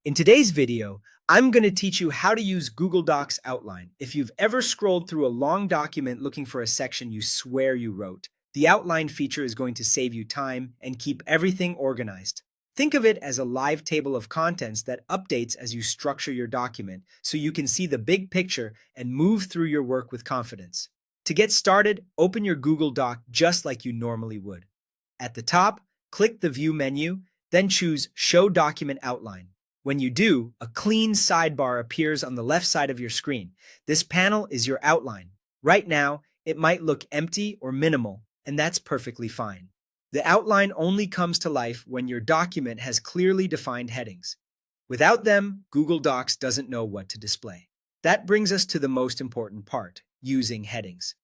In today's video, I'm going to teach you how to use Google Docs Outline. If you've ever scrolled through a long document looking for a section you swear you wrote, the outline feature is going to save you time and keep everything organized. Think of it as a live table of contents that updates as you structure your document so you can see the big picture and move through your work with confidence. To get started, open your Google Doc just like you normally would. At the top, click the View menu, then choose Show Document Outline. When you do, a clean sidebar appears on the left side of your screen. This panel is your outline. Right now, it might look empty or minimal, and that's perfectly fine. The outline only comes to life when your document has clearly defined headings. Without them, Google Docs doesn't know what to display. That brings us to the most important part, using headings.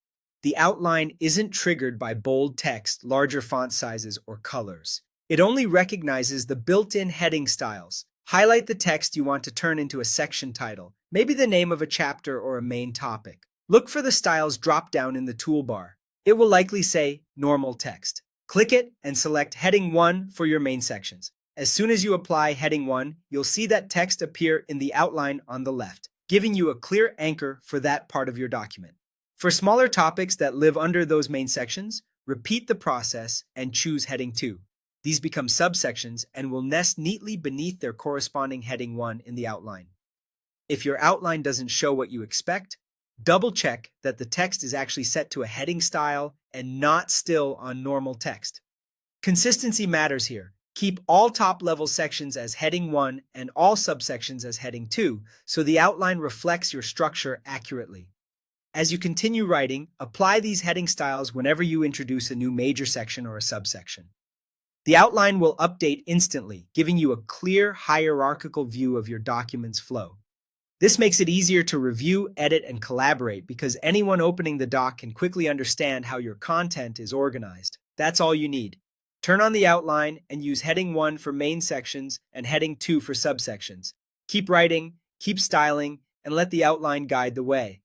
The outline isn't triggered by bold text, larger font sizes, or colors. It only recognizes the built-in heading styles. Highlight the text you want to turn into a section title, maybe the name of a chapter or a main topic. Look for the styles drop-down in the toolbar. It will likely say Normal Text. Click it and select Heading 1 for your main sections. As soon as you apply Heading 1, you'll see that text appear in the outline on the left, giving you a clear anchor for that part of your document. For smaller topics that live under those main sections, repeat the process and choose Heading 2. These become subsections and will nest neatly beneath their corresponding Heading 1 in the outline. If your outline doesn't show what you expect, double-check that the text is actually set to a heading style and not still on normal text. Consistency matters here. Keep all top-level sections as Heading 1 and all subsections as Heading 2 so the outline reflects your structure accurately. As you continue writing, apply these heading styles whenever you introduce a new major section or a subsection. The outline will update instantly, giving you a clear, hierarchical view of your document's flow. This makes it easier to review, edit, and collaborate because anyone opening the doc can quickly understand how your content is organized. That's all you need. Turn on the outline and use Heading 1 for main sections and Heading 2 for subsections. Keep writing, keep styling, and let the outline guide the way.